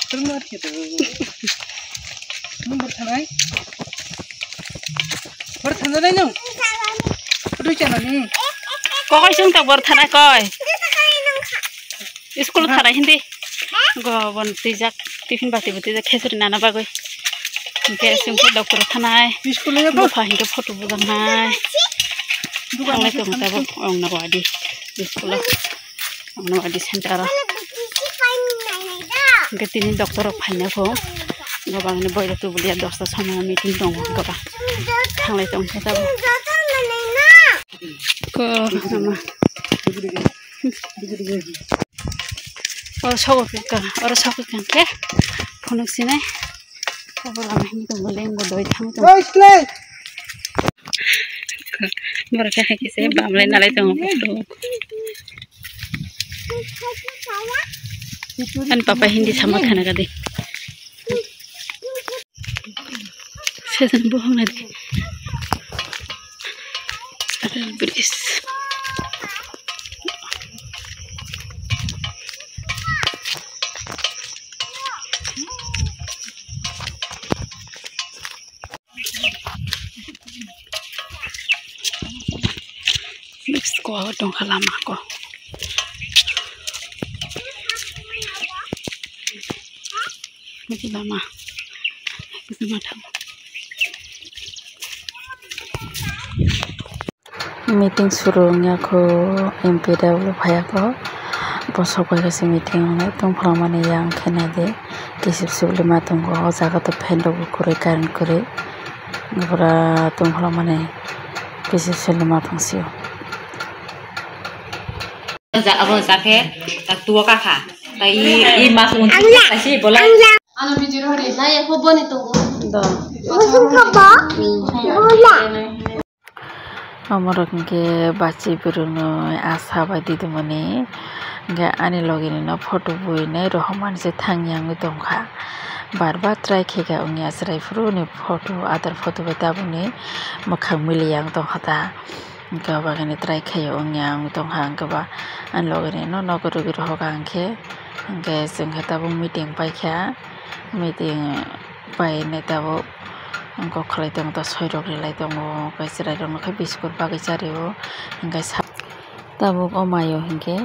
Terus gitu. Mun bertanai. Bertanai nang. Aduh jangan nih. Kok sing tak bertanai koi. School thara hindi. Go bon tijak tiffin bati jak khesri nana bagoi. Ke sing ko doktor thanai. School ya to fa hindi photo bujanai. Duganai to mata bo ong na wadi. School ong na wadi center. Ketini doktor faina ko. Gabang ni boy tu bulia dosta sama meeting dong gaba. Thanglai tong kata bo. Ko nama. Orang sokok kan ke, punuk sini. Apa lama ini tuh boleh bodoh itu tuh. Mereka kisah bamle nalai tuh ngopet. Kan papa Hindi sama khana kade. Season bohong lagi. Ada beris. Mix ko dong halama ko. Mesti lama. Mesti matang. Meeting suruhnya ko MPW phaya ko. Bosok ko kasi meeting na tong pramane yang khenade. Kisip subli matong ko jaga to phendo ko kure karan kure. Ngora tong pramane kisip subli matong siyo. Abang sakit, tak tua kakak. Tapi mas untuk kasih bola. Anu bijiru hari, nah ya hubungan itu. Amar ke baci beruno asa badi tu mani, ke ani login na foto bui na rohman se thang yang itu ka. Bar try kega ungi asrai furu ni foto, other foto beta buni, makhang mili yang tong kata. Engkau bagian try kayu ongyang tong hang keba an login no guru hogang ke engkau sengketa bu meeting pai kya meeting pai netabu engkau kalai tong to soirok relai tong o kaisrai tong ke biskut bagi cari o engkau tabu omayo engke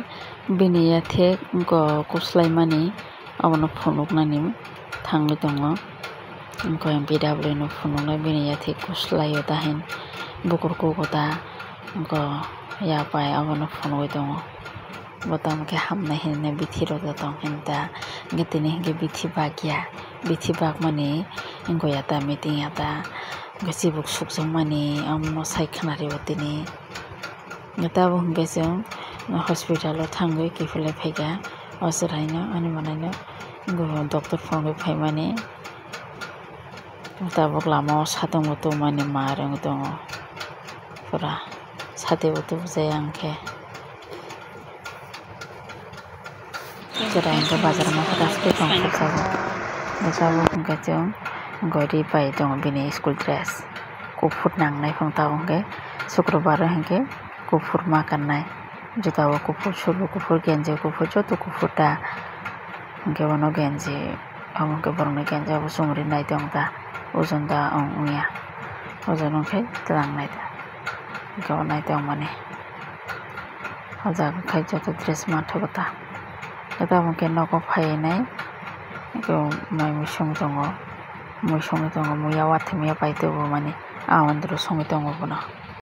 biniya the engkau kuslai mani awano phonuk nanim thangli tong o engkau MPW no phonuk na biniya the kuslai o tahin bukur ko kota engkau ya pai awano phone oi dong botam ke hamna hinne bithiro dong hinta getini ge bithi bagya bithi bag mani engkau yata meeting yata gasi buk suksong mani amno sai khanari otini ngata bo besong hospital o thangoi kifile phega osraino ani manaino go doctor phone phai mani ngata bo lama satong to mani marang dong pura sate itu saya angke, cerai ke bazar makan sepeda angkat saja, angkat jong, gori pai jong bini school dress, kufur nang nai fang tahu angke, Sukrobar angke, kufur makan nai, juta wa kufur sulu kufur genji kufur jotu kufur ta, angke wano genji, angke barang genji abu sumri nai jong ta, uzon ta ongya, uzon angke terang nai ta. Kau naik tong mana? Aja kai jatuh dress mata bata. Kita mungkin nak pakai naik. Kau mai mushong tongo, muya wat muya pai tu mana? Awan terus song tongo puna.